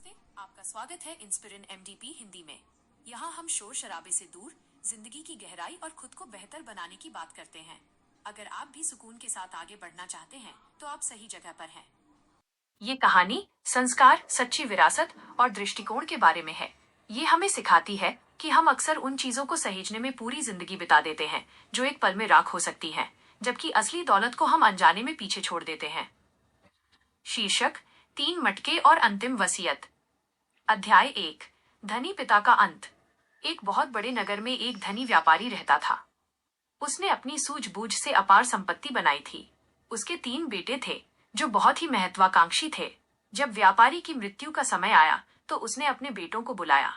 नमस्ते, आपका स्वागत है इंस्पिरिन एमडीपी हिंदी में। यहाँ हम शोर शराबे से दूर जिंदगी की गहराई और खुद को बेहतर बनाने की बात करते हैं। अगर आप भी सुकून के साथ आगे बढ़ना चाहते हैं तो आप सही जगह पर हैं। ये कहानी संस्कार, सच्ची विरासत और दृष्टिकोण के बारे में है। ये हमें सिखाती है कि हम अक्सर उन चीजों को सहेजने में पूरी जिंदगी बिता देते हैं जो एक पल में राख हो सकती हैं, जबकि असली दौलत को हम अनजाने में पीछे छोड़ देते हैं। शीर्षक: 3 मटके और अंतिम वसीयत। अध्याय 1, धनी पिता का अंत। एक बहुत बड़े नगर में एक धनी व्यापारी रहता था। उसने अपनी सूझबूझ से अपार संपत्ति बनाई थी। उसके 3 बेटे थे जो बहुत ही महत्वाकांक्षी थे। जब व्यापारी की मृत्यु का समय आया तो उसने अपने बेटों को बुलाया।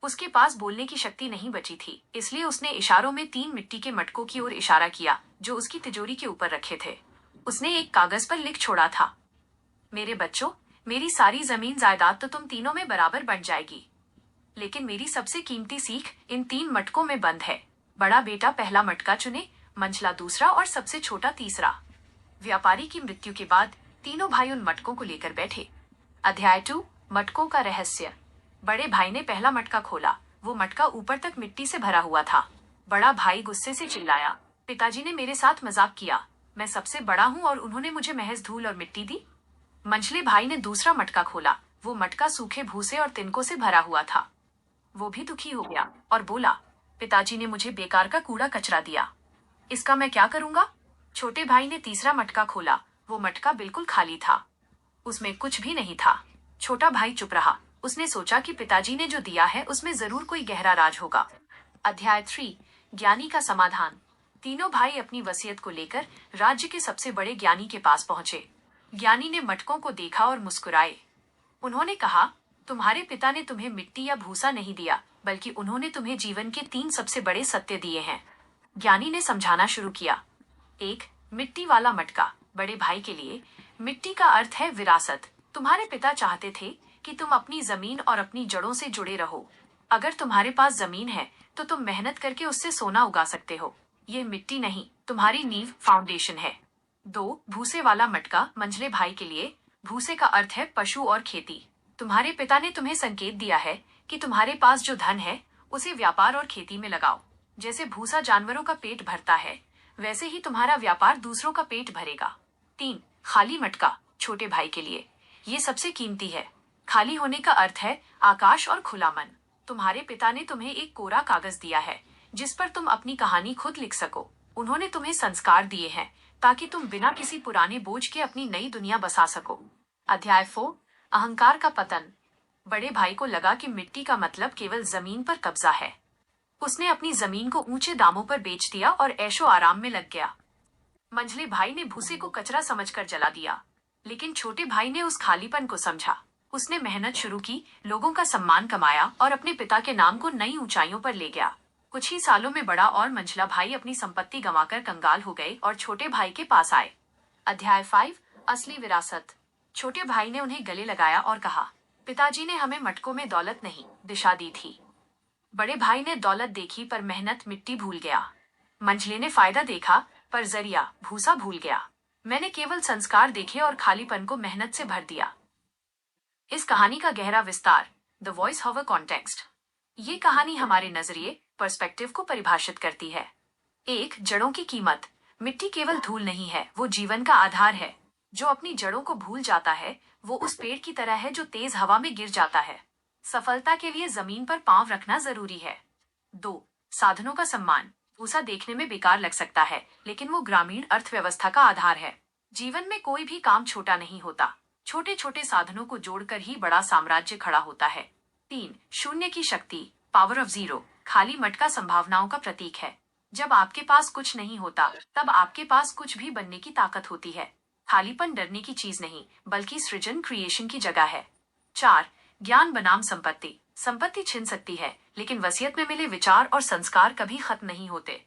उसके पास बोलने की शक्ति नहीं बची थी, इसलिए उसने इशारों में 3 मिट्टी के मटकों की ओर इशारा किया जो उसकी तिजोरी के ऊपर रखे थे। उसने एक कागज पर लिख छोड़ा था, मेरे बच्चों, मेरी सारी जमीन जायदाद तो तुम तीनों में बराबर बंट जाएगी, लेकिन मेरी सबसे कीमती सीख इन 3 मटकों में बंद है। बड़ा बेटा पहला मटका चुने, मंझला दूसरा और सबसे छोटा तीसरा। व्यापारी की मृत्यु के बाद तीनों भाई उन मटकों को लेकर बैठे। अध्याय 2, मटकों का रहस्य। बड़े भाई ने पहला मटका खोला। वो मटका ऊपर तक मिट्टी से भरा हुआ था। बड़ा भाई गुस्से से चिल्लाया, पिताजी ने मेरे साथ मजाक किया। मैं सबसे बड़ा हूँ और उन्होंने मुझे महज धूल और मिट्टी दी। मंझले भाई ने दूसरा मटका खोला। वो मटका सूखे भूसे और तिनकों से भरा हुआ था। वो भी दुखी हो गया और बोला, पिताजी ने मुझे बेकार का कूड़ा कचरा दिया, इसका मैं क्या करूंगा। छोटे भाई ने तीसरा मटका खोला। वो मटका बिल्कुल खाली था, उसमें कुछ भी नहीं था। छोटा भाई चुप रहा। उसने सोचा कि पिताजी ने जो दिया है उसमें जरूर कोई गहरा राज होगा। अध्याय 3, ज्ञानी का समाधान। तीनों भाई अपनी वसीयत को लेकर राज्य के सबसे बड़े ज्ञानी के पास पहुंचे। ज्ञानी ने मटकों को देखा और मुस्कुराए। उन्होंने कहा, तुम्हारे पिता ने तुम्हें मिट्टी या भूसा नहीं दिया, बल्कि उन्होंने तुम्हें जीवन के 3 सबसे बड़े सत्य दिए हैं। ज्ञानी ने समझाना शुरू किया। 1, मिट्टी वाला मटका। बड़े भाई के लिए मिट्टी का अर्थ है विरासत। तुम्हारे पिता चाहते थे कि तुम अपनी जमीन और अपनी जड़ों से जुड़े रहो। अगर तुम्हारे पास जमीन है तो तुम मेहनत करके उससे सोना उगा सकते हो। ये मिट्टी नहीं, तुम्हारी नींव, फाउंडेशन है। 2, भूसे वाला मटका। मंझले भाई के लिए भूसे का अर्थ है पशु और खेती। तुम्हारे पिता ने तुम्हें संकेत दिया है कि तुम्हारे पास जो धन है उसे व्यापार और खेती में लगाओ। जैसे भूसा जानवरों का पेट भरता है, वैसे ही तुम्हारा व्यापार दूसरों का पेट भरेगा। 3, खाली मटका। छोटे भाई के लिए ये सबसे कीमती है। खाली होने का अर्थ है आकाश और खुला मन। तुम्हारे पिता ने तुम्हें एक कोरा कागज दिया है जिस पर तुम अपनी कहानी खुद लिख सको। उन्होंने तुम्हें संस्कार दिए हैं ताकि तुम बिना किसी पुराने बोझ के अपनी नई दुनिया बसा सको। अध्याय 4, अहंकार का पतन। बड़े भाई को लगा कि मिट्टी का मतलब केवल जमीन पर कब्जा है। उसने अपनी जमीन को ऊंचे दामों पर बेच दिया और ऐशो आराम में लग गया। मंझले भाई ने भूसे को कचरा समझकर जला दिया, लेकिन छोटे भाई ने उस खालीपन को समझा। उसने मेहनत शुरू की, लोगों का सम्मान कमाया और अपने पिता के नाम को नई ऊंचाइयों पर ले गया। कुछ ही सालों में बड़ा और मंझला भाई अपनी संपत्ति गंवाकर कंगाल हो गए और छोटे भाई के पास आए। अध्याय 5, असली विरासत। छोटे भाई ने उन्हें गले लगाया और कहा, पिताजी ने हमें मटकों में दौलत नहीं, दिशा दी थी। बड़े भाई ने दौलत देखी पर मेहनत, मिट्टी भूल गया। मंझले ने फायदा देखा पर जरिया, भूसा भूल गया। मैंने केवल संस्कार देखे और खालीपन को मेहनत से भर दिया। इस कहानी का गहरा विस्तार, द वॉइस ओवर कॉन्टेक्स्ट। ये कहानी हमारे नजरिए, पर्सपेक्टिव को परिभाषित करती है। 1, जड़ों की कीमत। मिट्टी केवल धूल नहीं है, वो जीवन का आधार है। जो अपनी जड़ों को भूल जाता है वो उस पेड़ की तरह है जो तेज हवा में गिर जाता है। सफलता के लिए जमीन पर पांव रखना जरूरी है। 2, साधनों का सम्मान। भूसा देखने में बेकार लग सकता है, लेकिन वो ग्रामीण अर्थव्यवस्था का आधार है। जीवन में कोई भी काम छोटा नहीं होता। छोटे छोटे साधनों को जोड़कर ही बड़ा साम्राज्य खड़ा होता है। 3, शून्य की शक्ति, पावर ऑफ जीरो। खाली मटका संभावनाओं का प्रतीक है। जब आपके पास कुछ नहीं होता तब आपके पास कुछ भी बनने की ताकत होती है। खालीपन डरने की चीज नहीं, बल्कि सृजन, क्रिएशन की जगह है। 4, ज्ञान बनाम संपत्ति। संपत्ति छिन सकती है, लेकिन वसीयत में मिले विचार और संस्कार कभी खत्म नहीं होते।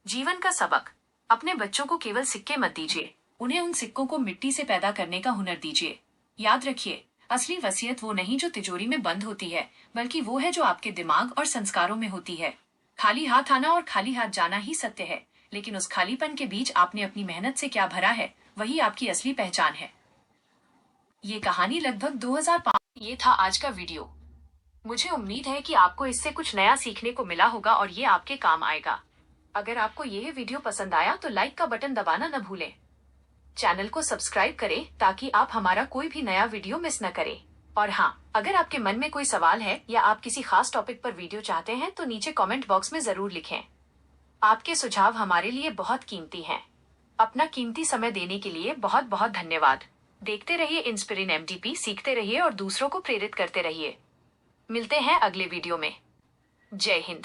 जीवन का सबक। अपने बच्चों को केवल सिक्के मत दीजिए, उन्हें उन सिक्कों को मिट्टी से पैदा करने का हुनर दीजिए। याद रखिए, असली वसीयत वो नहीं जो तिजोरी में बंद होती है, बल्कि वो है जो आपके दिमाग और संस्कारों में होती है। खाली हाथ आना और खाली हाथ जाना ही सत्य है, लेकिन उस खालीपन के बीच आपने अपनी मेहनत से क्या भरा है, वही आपकी असली पहचान है। ये कहानी लगभग 2005। ये था आज का वीडियो। मुझे उम्मीद है कि आपको इससे कुछ नया सीखने को मिला होगा और ये आपके काम आएगा। अगर आपको यह वीडियो पसंद आया तो लाइक का बटन दबाना न भूलें। चैनल को सब्सक्राइब करें ताकि आप हमारा कोई भी नया वीडियो मिस न करें। और हाँ, अगर आपके मन में कोई सवाल है या आप किसी खास टॉपिक पर वीडियो चाहते हैं तो नीचे कमेंट बॉक्स में जरूर लिखें। आपके सुझाव हमारे लिए बहुत कीमती हैं। अपना कीमती समय देने के लिए बहुत बहुत धन्यवाद। देखते रहिए इंस्पिरिन एमडीपी, सीखते रहिए और दूसरों को प्रेरित करते रहिए। मिलते हैं अगले वीडियो में। जय हिंद।